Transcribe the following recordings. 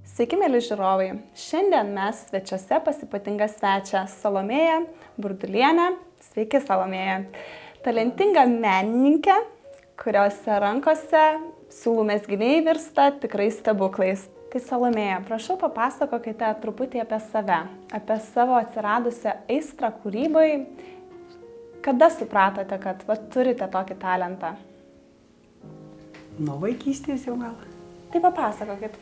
Sveiki, mėly žiūrovai. Šiandien mes svečiuose pas ypatingą svečią Salomėją Burdulienę. Sveiki, Salomėja. Talentinga menininkė, kuriuose rankose siūlų mezginiai virsta tikrai stebuklais. Tai Salomėja, prašau papasakokite truputį apie save, apie savo atsiradusią aistrą kūrybai. Kada supratote, kad turite tokį talentą? Nuo vaikystės jau gal. Tai papasakokit,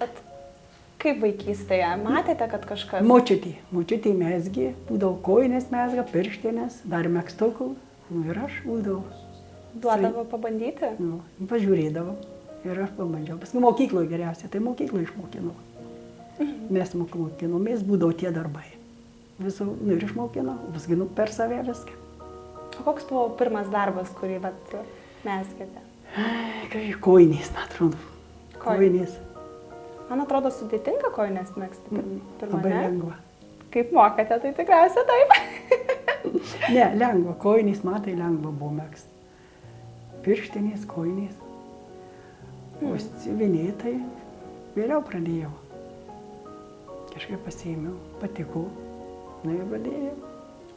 kaip vaikystėje? Matėte, kad kažkas... Močiutė mezgė, būdavo kojinės mezga, pirštinės, dar megztukų. Ir aš būdavau. Duodavo pabandyti? Pažiūrėdavo. Ir aš pabandžiau. Paskui mokykloje geriausia, tai mokykloje išmokinau. Mes mokinomės, būdavo tie darbai. Visų ir išmokinau, paskui per save viską. O koks buvo pirmas darbas, kurį mezgėte? Kojinės, man atrodo. Kojinės. Man atrodo, sudėtinga kojinės megzti pirmą, Labai ne? lengva. Kaip mokate, tai tikriausiai taip. Ne, lengva. Kojinės, matai, lengva buvo megzti. Pirštinės, kojinės. O siuvinėti tai vėliau pradėjau. Kažkaip pasiėmiau, patiko. Na ir pradėjau.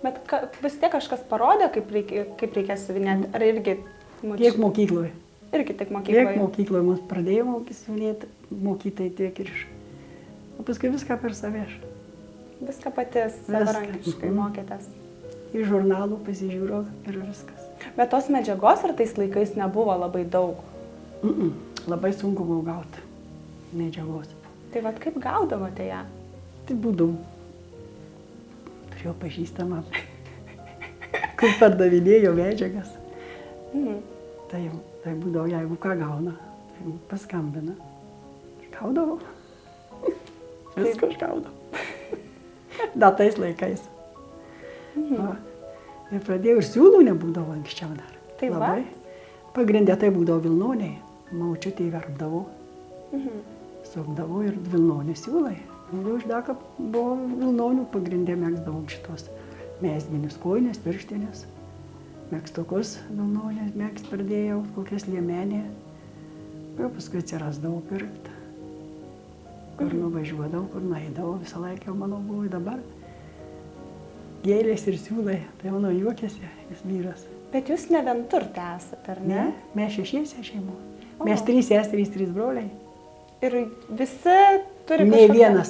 Bet vis tiek kažkas parodė, kaip reikia siuvinėti? Ar irgi... Tiek mokykloje. Irgi tik mokykloje? Tiek mokykloje mus pradėjau siuvinėti, mokytai tiek ir iš. O paskui viską per save. Viską pati savarankiškai mokėtės? Į žurnalų pasižiūrėjau ir viskas. Bet tos medžiagos ar tais laikais nebuvo labai daug? Labai sunku buvo gauti medžiagos. Tai kaip gaudavote ją? Tai būdavau. Turėjau pažįstamą, kur pardavinėjo medžiagas. Tai būdavo, jeigu ką gauna, tai paskambina. Gaudavau. Viską aš gaudavau. Dar tais laikais. Ir pradėjau, ir siūlų nebūdavo anksčiau dar. Tai labai. Pagrindė tai būdavo vilnoniai. Močiutė verpdavo. Sukdavo ir vilnonių siūlai. Ir uždaka buvo vilnonių, pagrindė megzdavo šitos mezginius, kojinės, pirštinės. Megztukus vilnonės megzt pradėjau, kokias liemenė. Ir paskui atsirasdavau pirkti. Kur nuvažiuodavau, kur naidavau, visą laiką jau mano buvo dabar. Gėlės ir siūlai, tai mano juokėsi, jis vyras. Bet jūs ne vienturtė esate, ar ne? Ne, mes šešiese šeimo. Mes 3 seserys, 3 broliai. Ir visi turi kažkokią...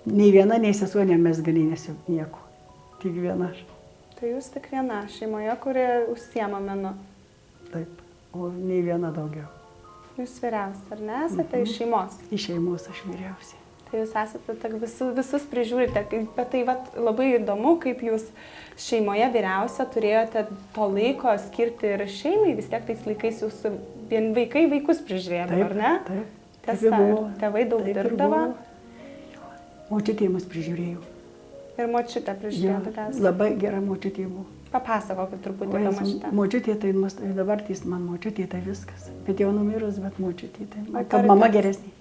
Nei viena, nei sesuo nemezgalinėsiu nieko. Tik viena aš. Tai jūs tik viena šeimoje, kuri užsiema menu. Taip, o nei viena daugiau. Jūs vyriausia, ar ne? Esate iš šeimos? Iš šeimos aš vyriausiai. Tai jūs esate visus prižiūrite. Bet tai labai įdomu, kaip jūs šeimoje vyriausia turėjote to laiko skirti ir šeimai. Vis tiek tais laikais jūsų vaikai vaikus prižiūrėdavo, ar ne? Taip. Tiesa, tėvai daug dirbdavo. Močiutė mus prižiūrėjo. Ir močiutė prižiūrėjo tikriausiai. Labai gera močiutė buvo. Papasakokit truputį apie močiutę. Močiutė tai, dabar man močiutė tai viskas. Bet jau numirus, bet močiutė tai. Kad mama geresnė.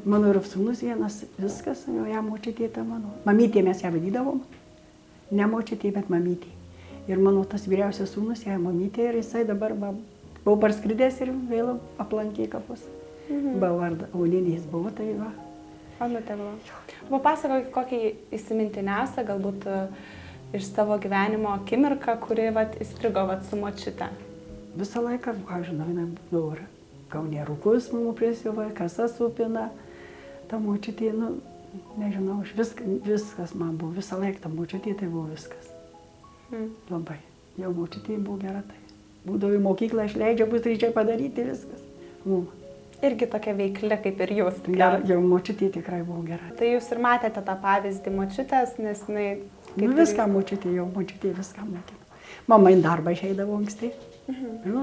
Mano ir sūnus vienas, viskas, jau ją močiutė tai mano. Mamytė mes ją vadydavom. Ne močiutė, bet mamytė. Ir mano tas vyriausias sūnus, ją mamytė, ir jisai dabar buvo parskridęs ir vėl aplankė kapus. Buvo aulinės, buvo tai va. Onutė buvo. Papasakokit kokį įsimintiniausią, galbūt iš savo gyvenimo akimirką, kuri įstrigo su močiute. Visą laiką, ką žinau, jinai būdavo Kaune rūkus mumų prisiuva, kasas supina. Ta močiutė, nežinau, viskas man buvo, visą laiką ta močiutė tai buvo viskas. Labai. Jau močiutė buvo gera tai. Būdavo į mokyklą išleidžia, pusryčiai padaryti viskas. Irgi tokia veikli kaip ir jūs. Jau močiutė tikrai buvo gera. Tai jūs ir matėte tą pavyzdį močiutės, nes jinai... Viską močiutė, jau močiutė viską mokino. Mama į darbą išeidavo anksti.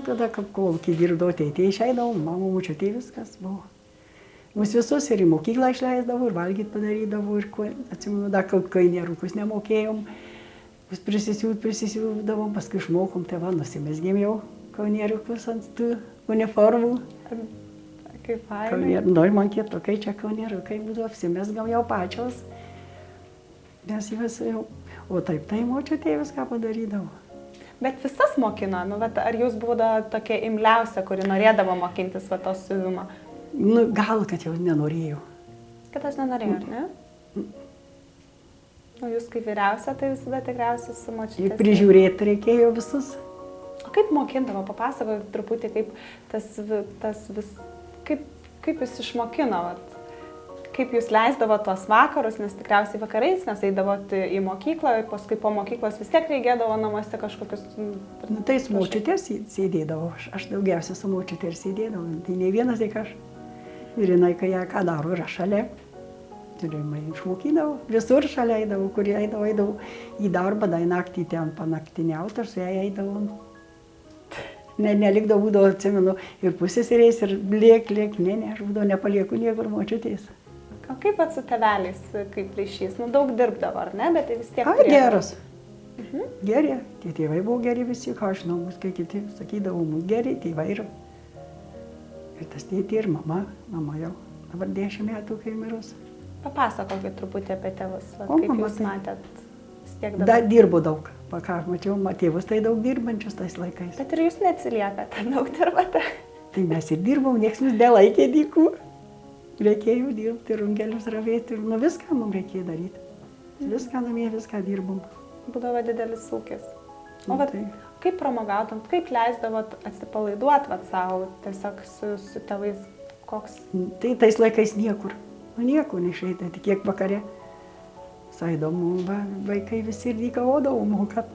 Tada, kol dirbdavo, tai išeidavo, mama močiutė viskas buvo. Mus visus ir į mokyklą išleisdavo, ir valgyti padarydavo, ir atsimenu, kai nerūkus nemokėjom, vis prisisiūdavom, paskui išmokom, tai nusimezgėm jau kauneriukus ant tų uniformų. Kaip fainai. Man kitokai čia kauneriukai būdavo, apsimesgam jau pačios. Nes vis jau, o taip tai močiutė viską padarydavo. Bet visas mokino, ar jūs būdavo tokia imliausia, kuri norėdavo mokintis to siuvimo? Gal, kad jau nenorėjau. Kitas nenorėjo, ar ne? O jūs kaip vyriausia, tai visada tikriausiai su močiute. Ir prižiūrėti reikėjo visus. O kaip mokindavo, papasakok truputį, kaip jūs išmokinot, kaip jūs leisdavo tuos vakarus, nes tikriausiai vakarais, nes eidavot į mokyklą, paskui po mokyklos vis tiek reikėdavo namuose kažkokius... Nu, tai su močiutės sėdėdavo, aš daugiausia su močiutė ir sėdėdavau, tai ne vienas tik aš. Ir jinai, kai ją ką daro, yra šalia. Turėjimai išmokydavau, visur šalia eidavau, kur eidavau į darbą, dai naktį ten panaktiniauti, aš su ją eidavau. Nelikdavau, būdavo, atsimenu, ir pusėseriais, ir liek, ne, aš būdavo, nepalieku niekur močiutės. O kaip su tėveliais, kaip ryšys? Nu, daug dirbdavo, ar ne, bet tai vis tiek... Geras. Geri, tie tėvai buvo geri visi, ką aš žinau, kai kiti sakydavau, geri, tėvai yra. Ir tas tėtė ir mama jau dabar 10 metų, kai mirus. Papasakokit truputį apie tėvus, kaip jūs matėt vis tiek dabar. Da dirbo daug, ką aš mačiau, tėvus tai daug dirbančius tais laikais. Bet ir jūs neatsiliekate, daug dirbate. Tai mes ir dirbom, nieks mus nelaikė dykų. Reikėjo dirbti, rungelius ravėti, nu viską mums reikėjo daryti. Viską namie, viską dirbom. Būdavo didelis ūkis. O kaip pramogautum, kaip leisdavot atsipalaiduot savo tiesiog su tėvais, koks? Tai tais laikais niekur. Nieko neišeita, tik kiek vakare. Saidomu, vaikai visi ir dykavodavo, kad,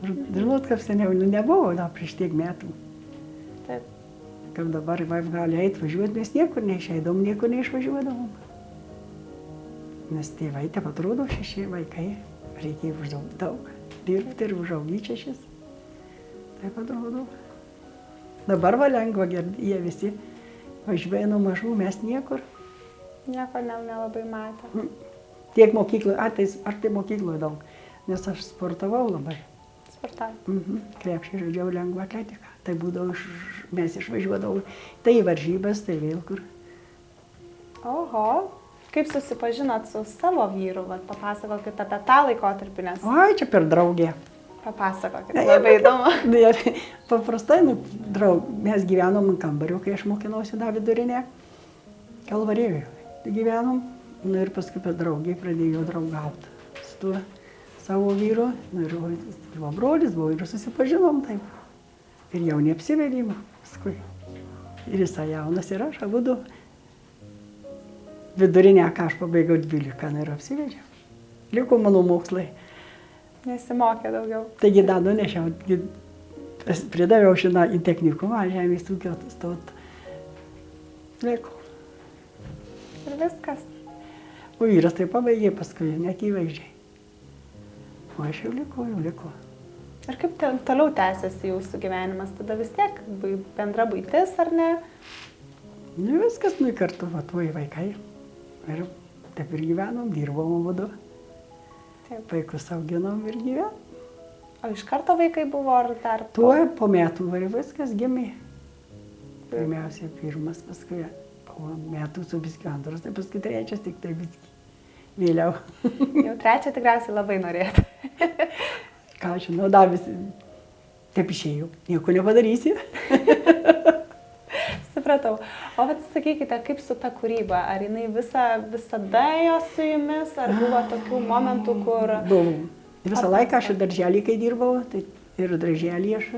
žinot, kaip seniau, nebuvo da prieš tiek metų. Taip. Kaip dabar gali eiti važiuoti, mes niekur neišeidom, niekur neišvažiuodavom. Nes tėvai taip atrodo 6 vaikai, reikėjo uždaugti daug, dirbti ir užaugyti 6. Taip atrodo. Dabar va lengva, jie visi važiuoja nuo mažų, mes niekur. Nieko nelabai matė. Tiek mokykloje, ar tai mokykloje daug, nes aš sportavau labai. Sportavau? Krepšį žaidžiau lengvą atletiką. Tai būdavo, mes išvažiuodavau, tai į varžybas, tai vėl kur. Oho, kaip susipažinot su savo vyru, papasakokit apie tą laikotarpį, nes... Oi, čia per draugę. Papasakokit, labai įdomu. Paprastai, mes gyvenom kambariu, kai aš mokinausi dar vidurinę, Kalvarijoje. Tai gyvenom, ir paskui per draugį pradėjau draugauti su tuo savo vyru, ir jo brolis buvo, ir susipažinom taip. Ir jau neapsivedėm paskui. Ir jisai jaunas, ir aš abudu. Vidurinę, ką aš pabaigiau 12, ir apsivedžiau. Liko mano mokslai. Nesimokė daugiau. Taigi dar nunešiau, pridaviau šiandien į technikumą, žemės ūkio stot. Liko. Ir viskas. O vyras tai pabaigė paskui, net įvaizdžiai. O aš jau liko. Ir kaip toliau tęsiasi jūsų gyvenimas? Tada vis tiek bendra buitis, ar ne? Nu viskas, kartu, tuoj vaikai. Ir taip ir gyvenom, dirbom abudu. Vaikus auginom ir gyvenom. O iš karto vaikai buvo, ar dar? Tuoj po metų viskas gimė. Pirmiausia, pirmas, paskui po metų su biskiu antras, tai paskui trečias, tik tai biski. Vėliau. Jau trečią tikriausiai labai norėtų. Ką aš žinau, dar visi taip išėjau. Nieko nepadarysi. Supratau. O sakykite, kaip su ta kūryba? Ar jinai visada ėjo su jumis, ar buvo tokių momentų, kur... Buvo. Visą laiką aš darželį, kai dirbau, tai ir darželį aš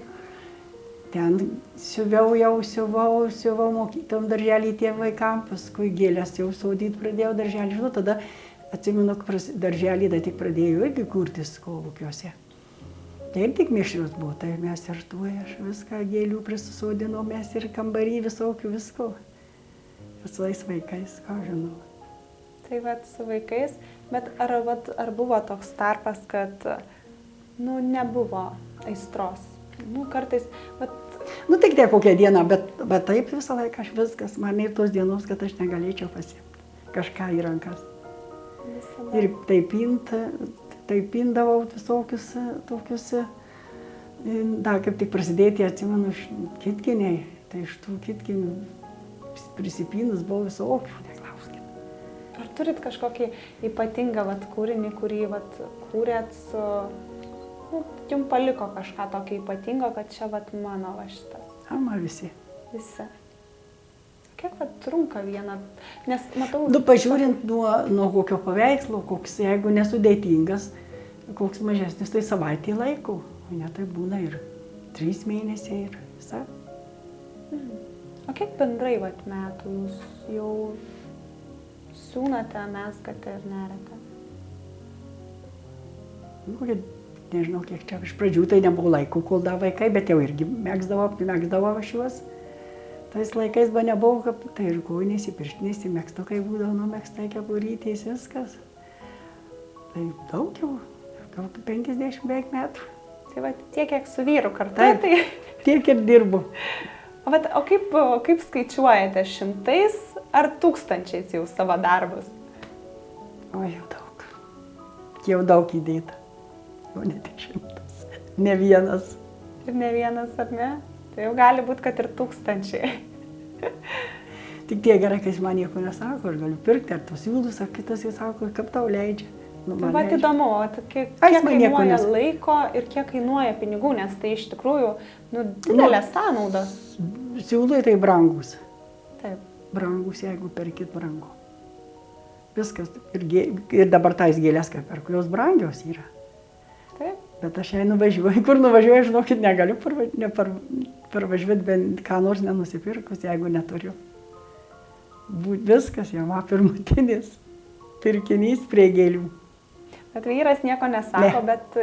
ten siuvau mokytom darželį tiem vaikam, paskui gėlės jau sodyti pradėjau darželį. Žinau, tada atsimenu, darželį tai tik pradėjau irgi kurtis kolūkiuose. Tai ir tik mišrius buvo, tai mes ir tuoj aš viską gėlių prisisodinom, mes ir kambarį visokių visko. Visais vaikais, ką žinau. Tai su vaikais, bet ar buvo toks tarpas, kad nebuvo aistros? Kartais... Tik tiek kokią dieną, bet taip visą laiką aš viskas, man ir tos dienos, kad aš negalėčiau pasiimti kažką į rankas. Visada. Ir taip pindavau visokius tokius, dar kaip tik prasidėti, atsimenu, kitkiniai, tai iš tų kitkinių prisipinus buvo visokių, neklauskit. Ar turit kažkokį ypatingą kūrinį, kurį kūrėt su... Jums paliko kažką tokio ypatingo, kad čia mano šitas. Man visi. Visi. Kiek trunka viena? Nes matau... Pažiūrint nuo kokio paveikslo, koks, jeigu nesudėtingas, koks mažesnis, tai savaitį laiko. O ne, tai būna ir 3 mėnesiai ir visą. O kiek bendrai metų jūs jau siūnate, mezgate ir nerate? Nežinau, kiek čia iš pradžių, tai nebuvo laiko, kol da vaikai, bet jau irgi megzdavo aš juos. Tais laikais nebuvo, kad tai ir kojinės, pirštinės, megztukai būdavo numegztai, kepurytės, viskas. Tai daug jau, gal 50 beveik metų. Tai tiek, kiek su vyru kartu, Taip, tai... Tiek ir dirbu. O kaip skaičiuojate, 100 ar 1000 jau savo darbus? O jau daug. Jau daug įdėta. Jau ne tik 100. Ne vienas. Ir ne vienas, ar ne? Tai jau gali būti, kad ir 1000. Tik tie gerai, kai jis man nieko nesako, aš galiu pirkti, ar tos siūlus, ar kitas jis sako, kaip tau leidžia. Bet įdomu, kiek kainuoja laiko ir kiek kainuoja pinigų, nes tai iš tikrųjų didelės sąnaudos. Siūlai tai brangus. Taip. Brangus, jeigu perkit brangu. Viskas. Ir dabar tais gėlės, kaip perku, jos brangios yra. Taip. Bet aš jai nuvažiuoju. Kur nuvažiuoju, žinokit, negaliu parvažiuoti, bent ką nors nenusipirkus, jeigu neturiu. Viskas jau pirmutinis pirkinys prie gėlių. Bet vyras nieko nesako, bet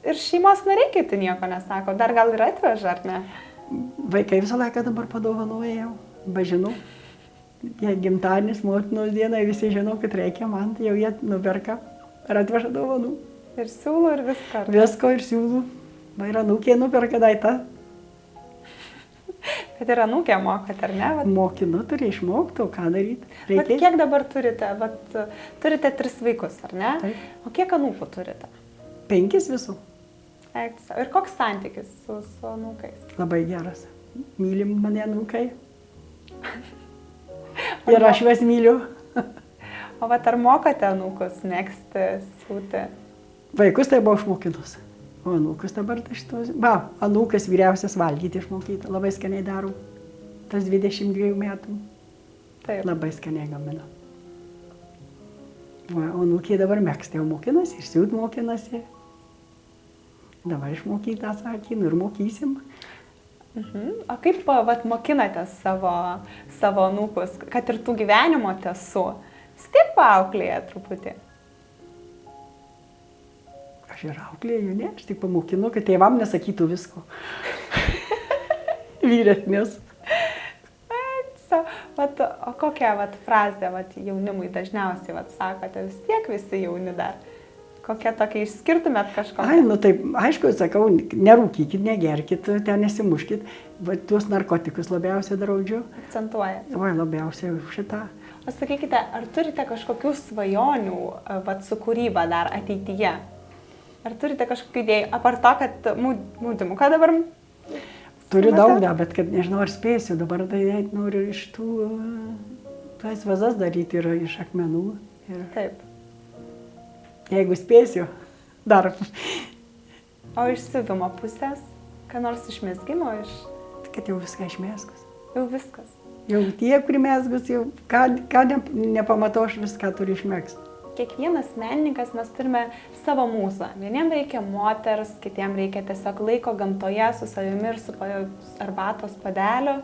ir šeimos nariai kiti nieko nesako. Dar gal ir atveža, ar ne? Vaikai visą laiką dabar padovanoja jau. Žinau, jei gimtadienis, motinos dienai, visi žino, kad reikia man, tai jau jie nuperka ar atveža dovanų. Ir siūlų, ir viską. Visko ir siūlų. Va ir anūkė nuperka daiktą. Bet ir anūkė mokat, ar ne? Mokinu, turi išmokti, o ką daryti. Bet kiek dabar turite? Turite 3 vaikus, ar ne? Taip. O kiek anūkų turite? 5 visų. Ir koks santykis su anūkais? Labai geras. Mylim mane anūkai. Ir aš juos myliu. O ar mokate anūkus megzti, siūti? Vaikus tai buvo išmokinus. O anūkas dabar šitos... Anūkas vyriausias valgyti išmokyta. Labai skaniai daro. Tas 22 metų. Taip. Labai skaniai gamina. O anūkė dabar megzti jau mokinasi ir siūt mokinasi. Dabar išmokyta, sakė, ir mokysim. O kaip mokinate savo anūkus, kad ir tų gyvenimo tiesų? Stiek paauklėje truputį. Aš ir auklėju, ne? Aš tik pamokinu, kad tėvam nesakytų visko. Vyresnės. O kokią frazę jaunimui dažniausiai sakote? Vis tiek visi jauni dar. Kokią tokią išskirtumėt kažkokią? Ai, taip, aišku, sakau, nerūkykit, negerkit, ten nesimuškit. Tuos narkotikus labiausiai draudžiu. Akcentuoja. Oi, labiausiai šitą. O sakykite, ar turite kažkokių svajonių su kūryba dar ateityje? Ar turite kažkokių idėjų? Apart to, kad mūdimuką dabar... Turiu daug, bet kad nežinau, ar spėsiu. Dabar tai noriu iš tų... Tas vazas daryti yra iš akmenų. Taip. Jeigu spėsiu, dar. O iš siuvimo pusės? Ką nors iš mezgimo? Kad jau viską išmeskus. Jau viskas. Jau tiek primesgus, jau ką nepamatau, aš viską turiu išmegzti. Kiekvienas menininkas mes turime savo mūzą. Vieniem reikia moters, kitiem reikia tiesiog laiko gamtoje su savimi ir su arbatos padeliu.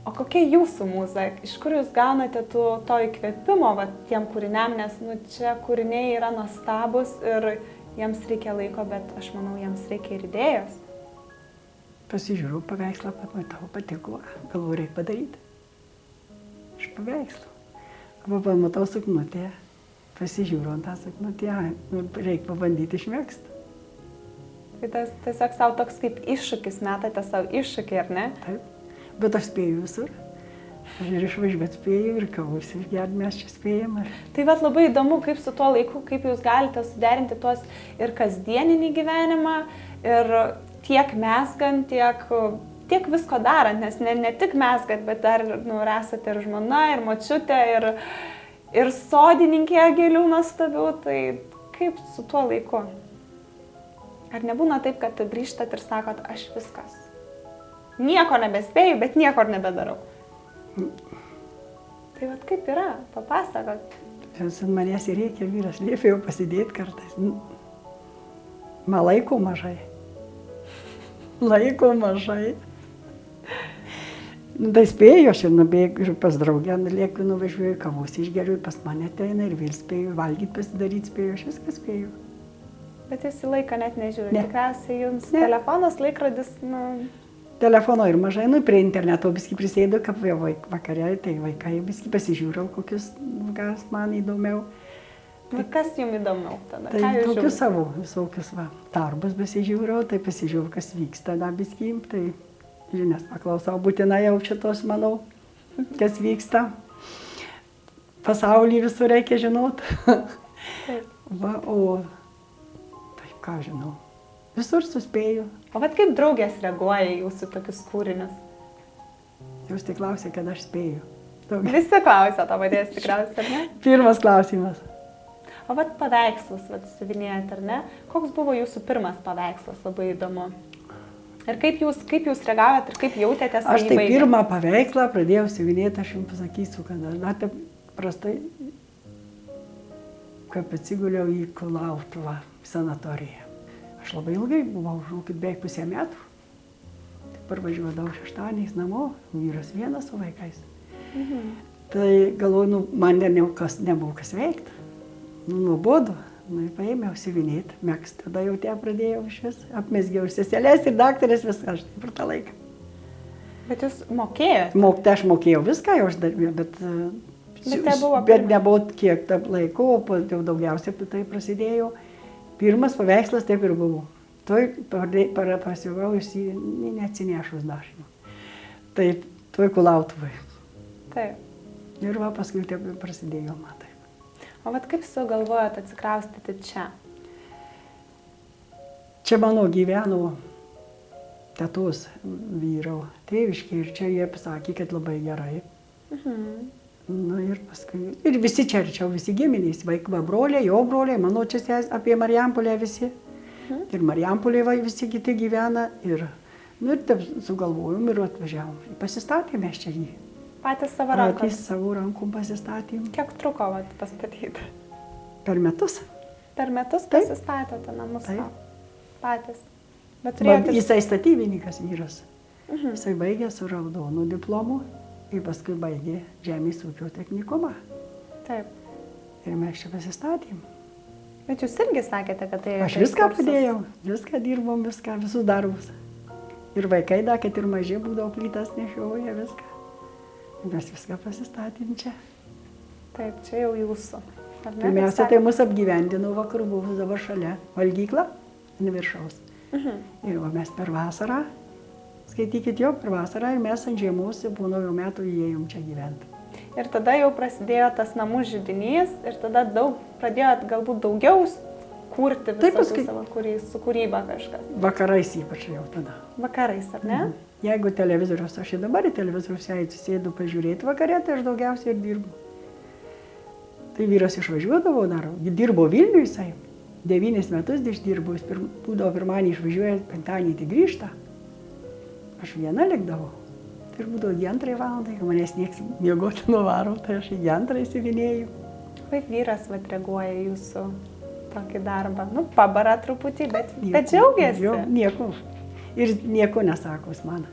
O kokia jūsų mūza? Iš kur jūs gaunate to įkvėpimo tiem kūriniam, nes čia kūriniai yra nuostabus ir jiems reikia laiko, bet aš manau, jiems reikia ir idėjos. Pasižiūrėjau paveikslą, tau patiko, galvoju, reikia padaryti. Iš paveikslų. Pamatau suknutę, pasižiūrėjau ant tą suknutę, reikia pabandyti išmegzti. Tai tas tiesiog savo toks kaip iššūkis, metate savo iššūkį, ar ne? Taip. Bet aš spėju visur. Aš ir išvažiuoti spėju, ir kavus išgerti mes čia spėjam. Tai labai įdomu, kaip su tuo laiku, kaip jūs galite suderinti tuos ir kasdieninį gyvenimą, ir tiek mezgant, tiek visko darant, nes ne tik mezgat, bet dar esate ir žmona, ir močiutė, ir sodininkė gėlių nuostabių. Tai kaip su tuo laiku? Ar nebūna taip, kad grįžtat ir sakot, aš viskas? Nieko nebespėju, bet nieko nebedarau. Tai vat kaip yra, papasakok. Ant manęs ir reikia, vyras liepė jau pasidėti kartais. Man laiko mažai. Laiko mažai. Tai spėju, aš ir nubėgu ir pas draugę, lieku, nuvažiuoju, kavos išgeriu, pas mane ateina ir vėl spėju, valgyti pasidaryti spėju, aš viską spėju. Bet jūs į laiką net nežiūrite, Ne. tikriausiai jums Ne. telefonas, laikrodis, nu... Telefono ir mažai, prie interneto viski prisėdu, kaip vakarė, tai vaikai viski pasižiūrau, kokius, kas man įdomiau. Nu, kas jums įdomiau tada? Tai Ką jūs tokius žiūrit? savo visokius darbus pasižiūriu, tai pasižiūriu, kas vyksta dabiskim, tai žinias paklausau, būtinai jau šitos, manau, kas vyksta. Pasaulį visur reikia žinot. Taip. Va, o taip, ką žinau, visur suspėju. O vat kaip draugės reaguoja į jūsų tokius kūrinius? Jūs tik klausė, kad aš spėju. Daug. Visi klausia to paties tikriausiai, ar ne? Pirmas klausimas. O vat paveikslus, vat siuvinėjat, ar ne? Koks buvo jūsų pirmas paveikslas, labai įdomu. Ir kaip jūs reagavot ir kaip jautėtės, kai Aš jį tai baigėt? pirmą paveikslą pradėjau siuvinėti, aš jums pasakysiu, kad aš dar taip prastai, kaip atsiguliau į Kulautuvą sanatoriją. Aš labai ilgai buvau, žinokit, beveik pusę metų. Tik parvažiuodavau šeštadieniais namo, vyras vienas su vaikais. Tai galvoju, nu, man nebuvo kas veikti. Nuobodu, paėmiau siuvinėti, megzti. Tada jau te pradėjau iš vis, apmesgiau ir seselės, ir daktarės, viską aš per tą laiką. Bet jūs mokėjote? Aš mokėjau viską, jau aš darbėjau, bet tebuvo bet pirmas. nebuvo kiek tarp laiko, o jau daugiausiai tai prasidėjo. Pirmas paveikslas taip ir buvo. Toj pasiuvau, jis neatsinešus dažymą. Taip, toj Kulautuvai. Taip. Ir va, paskui taip prasidėjo man taip. O vat kaip sugalvojot atsikraustyti čia? Čia mano gyveno tetos vyro tėviškė ir čia jie pasakė, kad labai gerai. Nu ir paskui, ir visi čia arčiau, visi giminės, vaikai, broliai, jo broliai, mano čia apie Marijampolę visi. Ir Marijampolė visi kiti gyvena. Ir, nu ir taip sugalvojom ir atvažiavom. Pasistatėme mes čia jį. Patys savo rankom? Patys savo rankom pasistatėm. Kiek truko vat pastatyti? Per metus. Per metus Taip. pasistatėte namus Taip. savo? Patys. Bet turėjote... Jisai statybininkas vyras. Jisai baigė su raudonu diplomu ir paskui baigė žemės ūkio technikumą. Taip. Ir mes čia pasistatėm. Bet jūs irgi sakėte, kad tai... Aš viską padėjau, viską dirbom, viską, visus darbus. Ir vaikai dar, kad ir maži būdavo, plytas nešioja viską. Ir mes viską pasistatėm čia. Taip, čia jau jūsų. Ar ne? Pirmiausia, tai mus apgyvendino vakarų, buvo dabar šalia valgykla, ant viršaus. Ir va, mes per vasarą, skaitykit jau per vasarą, ir mes ant žiemos po naujų metų įėjom čia gyventi. Ir tada jau prasidėjo tas namų židinys ir tada pradėjot galbūt daugiau kurti Taip, visą paskui- savo su kūryba kažkas. Vakarais ypač jau tada. Vakarais, ar ne? Jeigu televizorius, aš ir dabar į televizorius atsisėdu pažiūrėti vakarė, tai aš daugiausiai ir dirbu. Tai vyras išvažiuodavo dar, dirbo Vilniuje jisai. 9 metus išdirbo, jis būdavo pirmanį išvažiuoja, penktadienį tai grįžta. Aš viena likdavau. Tai būdavo 2 valandai, kai manęs nieks miegoti nuvaro, tai aš į 2 įsivinėjau. Kaip vyras reaguoja į jūsų tokį darbą? Nu, pabara truputį, bet džiaugiasi. Jo, nieko. Ir nieko nesako jis man.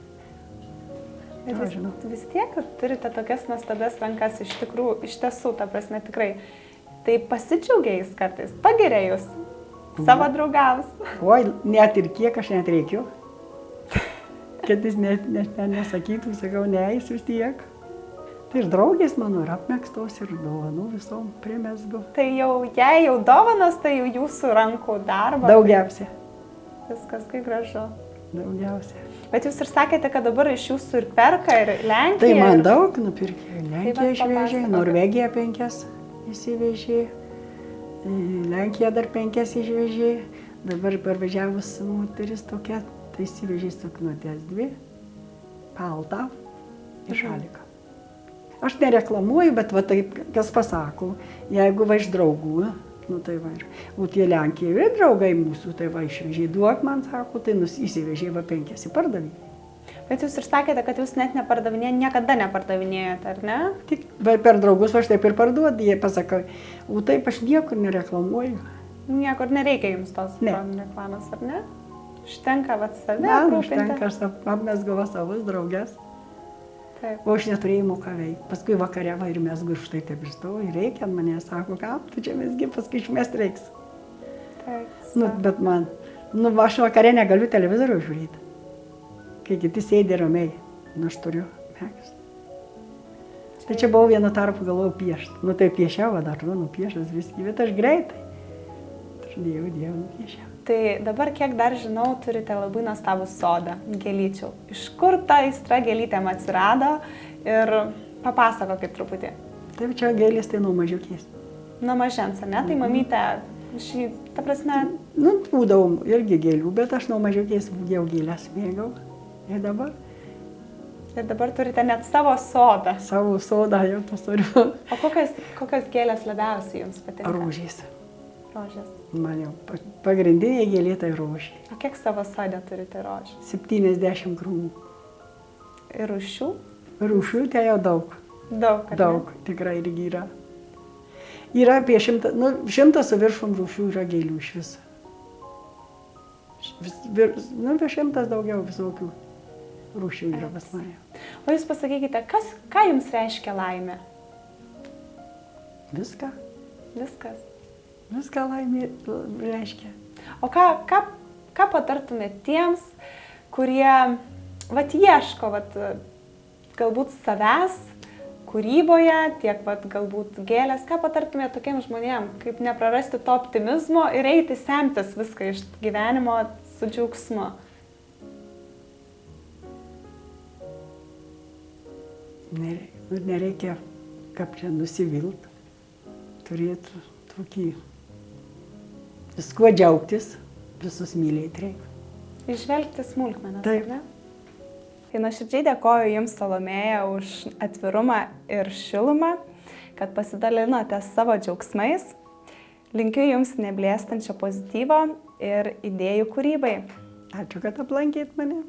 Bet Jo, žinau. vis tiek turite tokias nuostabias rankas, iš tiesų, ta prasme tikrai. Tai pasidžiaugia jis kartais, pagiria jūs savo draugams. Oi, net ir kiek aš net reikiu. Kad jis nesakytų, sakau, ne, jis vis tiek. Tai ir draugės mano ir apmėgstos, ir dovanų visom primesgu. Tai jau, jei jau dovanos, tai jau jūsų rankų darbas. Daugiausia. Viskas kaip gražu. Daugiausia. Bet jūs ir sakėte, kad dabar iš jūsų ir perka, ir Lenkija. Tai man ir... daug nupirkė. Lenkija vat išvežė, papasakokit. Norvegija 5 įsivežė, Lenkija dar 5 išvežė. Dabar parvažiavus moteris tokia, tai įsivežė suknutės 2, paltą ir šaliką. Aš nereklamuoju, bet va taip, kas pasako, jeigu va iš draugų, nu tai va ir, o tie Lenkijoje draugai mūsų, tai va išvežė, duok man, sako, tai įsivežė va 5 į pardavį. Bet jūs ir sakėte, kad jūs net niekada nepardavinėjate, ar ne? Tik per draugus aš taip ir parduodu, jie pasako, o taip aš niekur nereklamuoju. Niekur nereikia jums tos Ne. reklamos, ar ne? Užtenka save Man aprūpinti. užtenka, aš apmesgau savus draugės, Taip. o aš neturėjau ką veikti. Paskui vakare va ir mes štai taip ir stovi, reikia ant manęs, sako, ką, tu čia mesgi, paskui išmest reiks. Taip. Nu, bet man, aš vakare negaliu televizorių žiūrėti. Kai kiti sėdi ramiai, aš turiu megzti. Tai čia buvau vieną tarpą galvojau piešti. Nu tai piešiau, dar nupiešęs viską, bet aš greitai. Dievui, nupiešiau. Tai dabar, kiek dar žinau, turite labai nuostabų sodą, gėlyčių. Iš kur ta aistra gėlytėm atsirado ir papasakokit truputį. Taip, čia gėlės tai nuo mažiukės. Nuo mažens, ne? Tai mamytė, ta prasme, Nu, būdavau irgi gėlių, bet aš nuo mažiukės jau gėlės mėgau. Ir dabar ir dabar turite net savo sodą. savo sodą jau pasariu. O kokios gėlės labiausiai jums patinka? Rožės. Rožės. Man jau pagrindinė gėlė tai rožė. O kiek savo sode turite rožių? 70 krūmų. Ir rūšių? Rūšių tai jau daug. Daug. ar ne? Daug, tikrai irgi yra. Yra apie 100, nu, 100 su viršum rūšių yra gėlių iš viso. Nu, apie 100 daugiau visokių rūšių yra pas mane. O jūs pasakykite, ką jums reiškia laimė? Viską, Viskas. viską laimė reiškia. O ką patartumėt tiems, kurie ieško galbūt savęs kūryboje, tiek galbūt gėlės, ką patartumėt tokiems žmonėms, kaip neprarasti to optimizmo ir eiti semtis viską iš gyvenimo su džiaugsmu? Nereikia, kaip čia nusivilt, turėti tokį, viskuo džiaugtis, visus mylėti reikia. Išvelgti smulkmenas, Taip. ar ne? Tai nuoširdžiai dėkoju Jums, Salomėja, už atvirumą ir šilumą, kad pasidalinote savo džiaugsmais. Linkiu Jums neblėstančio pozityvo ir idėjų kūrybai. Ačiū, kad aplankėt mane.